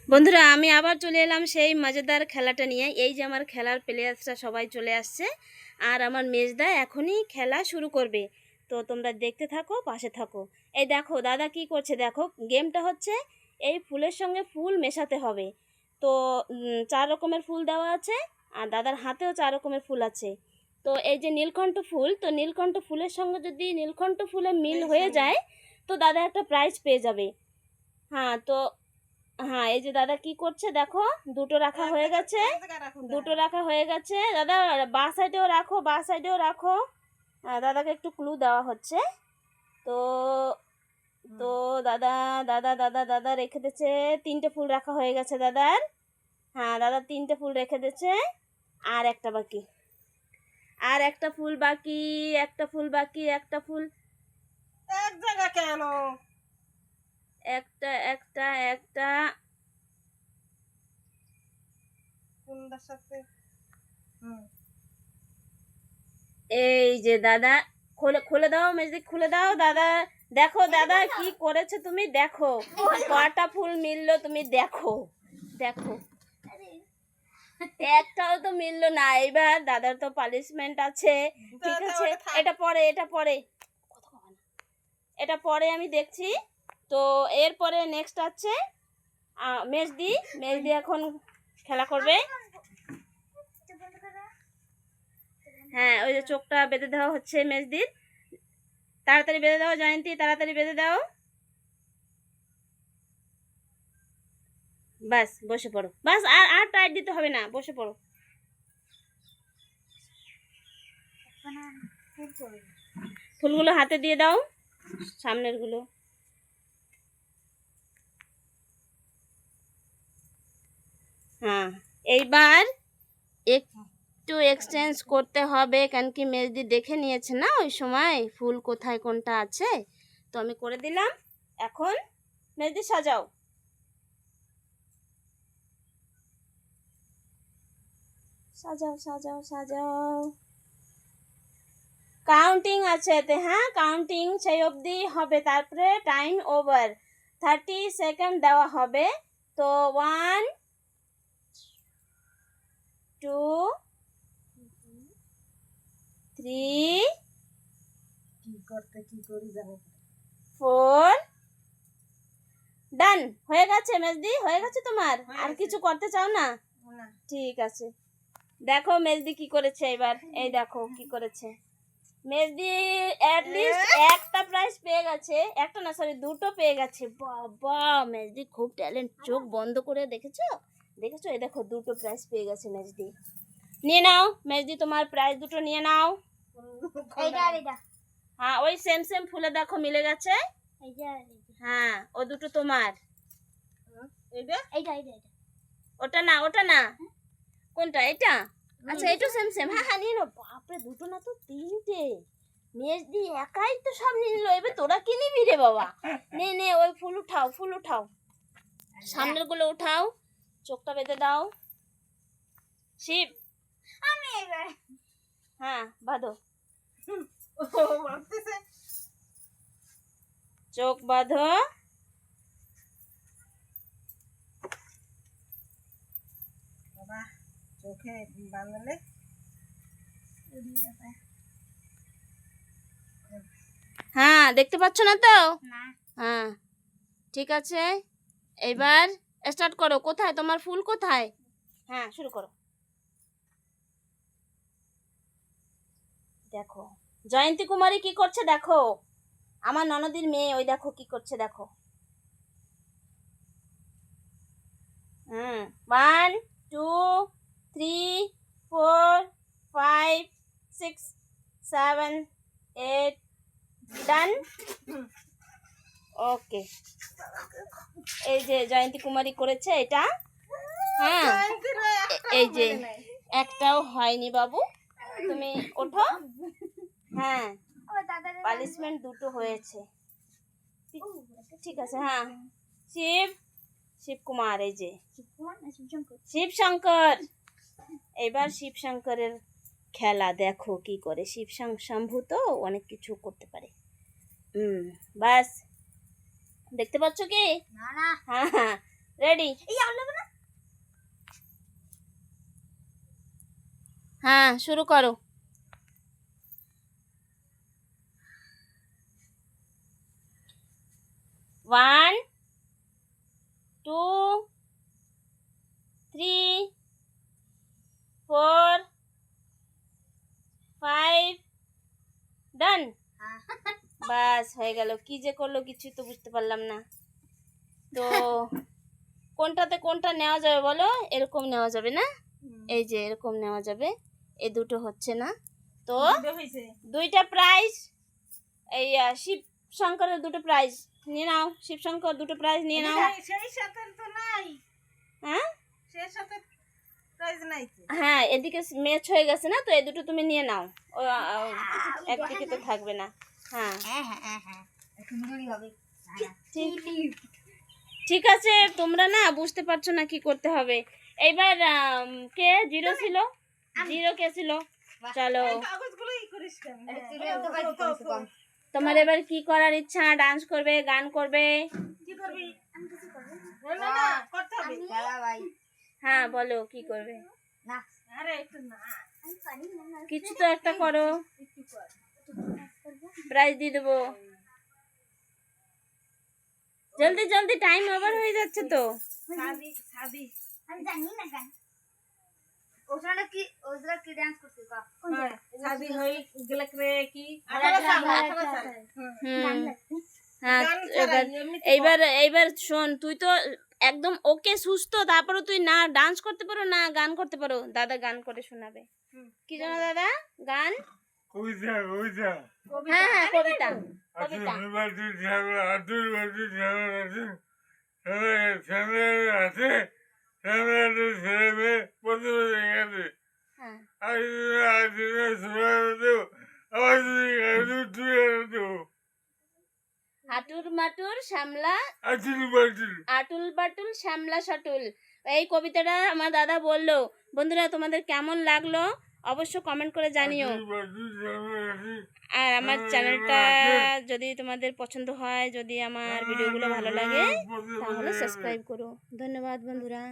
বন্ধুরা আমি আবার চলে এলাম সেই মজাদার খেলাটা নিয়ে। এই যে আমার খেলার প্লেয়ার্সরা সবাই চলে আসছে আর আমার মেজদা এখনই খেলা শুরু করবে। তো তোমরা দেখতে থাকো, পাশে থাকো। এই দেখো দাদা কি করছে, দেখো গেমটা হচ্ছে এই ফুলের সঙ্গে ফুল মেশাতে হবে। তো 4 রকমের ফুল দেওয়া আছে আর দাদার হাতেও 4 রকমের ফুল আছে। তো এই যে নীলকণ্ঠ ফুল, তো নীলকণ্ঠ ফুলের সঙ্গে যদি নীলকণ্ঠ ফুলে মিল হয়ে যায় তো দাদা একটা প্রাইজ পেয়ে যাবে। হ্যাঁ, তো হ্যাঁ এই যে দাদা কি করছে দেখো, দুটো রাখা হয়ে গেছে, দুটো রাখা হয়ে গেছে। দাদা বাঁ সাইডেও রাখো, বাঁ সাইডেও রাখো। দাদাকে একটু ক্লু দেওয়া হচ্ছে। তো তো দাদা দাদা দাদা দাদা রেখে দিয়েছে, 3টে ফুল রাখা হয়ে গেছে দাদার। হ্যাঁ দাদা 3টে ফুল রেখে দিয়েছে, আর একটা বাকি, আর একটা ফুল বাকি, একটা ফুল বাকি, একটা ফুল এক জায়গা কেন? একটা একটা একটা কোনটার সাথে? এই যে দাদা খুলে খুলে দাও, মেজদিক খুলে দাও দাদা। দেখো দাদা কি করেছে তুমি, দেখো কটা ফুল মিললো তুমি দেখো, দেখো একটাও তো মিললো না। এবার দাদার তো পানিশমেন্ট আছে, ঠিক আছে। এটা পরে, এটা পরে, এটা পরে আমি দেখছি। তো এরপরে নেক্সট আছে মেজদি। মেজদি এখন খেলা করবে। হ্যাঁ ওই যে চোখটা বেঁধে দেওয়া হচ্ছে মেজদির। তাড়াতাড়ি বেঁধে দাও জয়ন্তী, তাড়াতাড়ি বেঁধে দাও। বাস বসে পড়ো, বাস আর আর টাইট দিতে হবে না, বসে পড়ো। ফুলগুলো হাতে দিয়ে দাও, সামনের গুলো। হ্যাঁ এইবার একটু এক্সচেঞ্জ করতে হবে, কেন কি মেজদি দেখে নিয়েছে না ওই সময় ফুল কোথায় কোনটা আছে। তো আমি করে দিলাম। এখন মেজদি সাজাও, সাজাও সাজাও সাজাও। কাউন্টিং আছে এতে, হ্যাঁ কাউন্টিং সেই অবধি হবে, তারপরে টাইম ওভার, 30 সেকেন্ড দেওয়া হবে। তো 1 2 3 কি করতে কি করি জানি। 4 ডান হয়ে গেছে মেজদি, হয়ে গেছে তোমার? আর কিছু করতে চাও না? না। ঠিক আছে, দেখো মেজদি কি করেছে এবার। এই দেখো কি করেছে মেজদি, অ্যাট লিস্ট একটা প্রাইজ পেয়ে গেছে, একটা না সরি দুটো পেয়ে গেছে। বাবা মেজদি খুব ট্যালেন্ট, চোখ বন্ধ করে দেখেছো, দেখেছো? এই দেখো দুটো প্রাইজ পেয়ে গেছে মেজদি। নিয়ে নাও মেজদি, তোমার প্রাইজ দুটো নিয়ে নাও। হ্যাঁ ওই সেম সেম ফুলে দেখো মিলে গেছে। হ্যাঁ ও দুটো তোমার। ওটা না, ওটা না, কোনটা এটা? আচ্ছা এটা সেম সেম, হ্যাঁ হ্যাঁ নিয়ে নাও। বাপরে দুটো না তো 3টে, মেজদি একাই তো সব নিয়ে নিল। এবার তোরা কি নিবি রে বাবা? নে নে ওই ফুল উঠাও, ফুল উঠাও, সামনের গুলো উঠাও, চোখটা বেঁধে দাও। শিব হ্যাঁ বাঁধো, চোখ বাঁধো। বাবা চোখে বাঁধলে হ্যাঁ দেখতে পাচ্ছ না তো? হ্যাঁ ঠিক আছে, এবার স্টার্ট করো। কোথায় তোমার ফুল, কোথায়? হ্যাঁ শুরু করো। দেখো জয়ন্তী কুমারী কি করছে দেখো, আমার ননদির মেয়ে, ওই দেখো কি করছে দেখো। 1 2 3 4 5 6 7 8 ডান। ওকে এই যে জয়ন্তী কুমারী করেছে এটা। হ্যাঁ এই যে একটাও হয়নি বাবু, তুমি ওঠো। হ্যাঁ পানিশমেন্ট দুটো হয়েছে, ঠিক আছে। হ্যাঁ শিব, শিবকুমার, এই যে শিব শঙ্কর। এবার শিব শঙ্করের খেলা দেখো কি করে। শিব শম্ভু তো অনেক কিছু করতে পারে। বাস দেখতে পাচ্ছ কি? হ্যাঁ হ্যাঁ রেডি? হ্যাঁ, শুরু করো। 1 2 3 4 5 ডান। বাস হয়ে গেল। কি যে করলো কিছু তো বুঝতে পারলাম না। তো কোনটাতে কোনটা নেওয়া যাবে বলো? এরকম নেওয়া যাবে না? এই যে এরকম নেওয়া যাবে। এই দুটো হচ্ছে না তো দুইটা প্রাইজ। এই শিব শঙ্করের দুটো প্রাইজ নিয়ে নাও। শিব শঙ্কর দুটো প্রাইজ নিয়ে নাও। সেই সাথে তো নাই। হ্যাঁ সেই সাথে প্রাইজ নাই তো। হ্যাঁ, এদিকে ম্যাচ হয়ে গেছে না, তো এই দুটো তুমি নিয়ে নাও। ও একদিকে তো থাকবে না। হ্যাঁ ঠিক আছে, তোমরা না বুঝতে পারছো না কি করতে হবে। এইবার কে জিরো ছিল? জিরো কে ছিল? চলো, কাগজগুলো ই করিস কেন? তোমার এবার কি করার ইচ্ছা? ডান্স করবে, গান করবে? কি করবি? না না করতে হবে। হ্যাঁ বলো কি করবে? আরে একটু না। কিছু তো একটা করো, একটু কর। প্রাইজ দিয়ে দেবো। জলদি জলদি, টাইম ওভার হয়ে যাচ্ছে তো। শাদি শাদি। শাদি হই গেলে রে কি? হুম হ্যাঁ, এবার এইবার এইবার শোন, তুই তো একদম ওকে সুস্থ, তারপরে তুই না ডান্স করতে পারো না গান করতে পারো। দাদা গান করে শোনাবে। কি জানো দাদা? গান? কবিতা কবিতা হ্যাঁ হ্যাঁ, কবিতা আতুর কবিতা। বাটি ঝামেলা আতুর বাটি ঝামেলা আছে ঝামেলা আছে ঝামেলা ছেলে মেয়ে প্রতিদিন গেছে হ্যাঁ আবার তুই দেবো হাটুর মাটুর শ্যামলা আতুর বাটি আটুল বাটুল শ্যামলা সাটুল। এই কবিতাটা আমার দাদা বললো। বন্ধুরা, তোমাদের কেমন লাগলো অবশ্য কমেন্ট করে জানিও। আতুর বাটি ঝামেলা আছে আর আমার চ্যানেলটা যদি তোমাদের পছন্দ হয়, যদি আমার ভিডিওগুলো ভালো লাগে, তাহলে সাবস্ক্রাইব করো। ধন্যবাদ বন্ধুরা।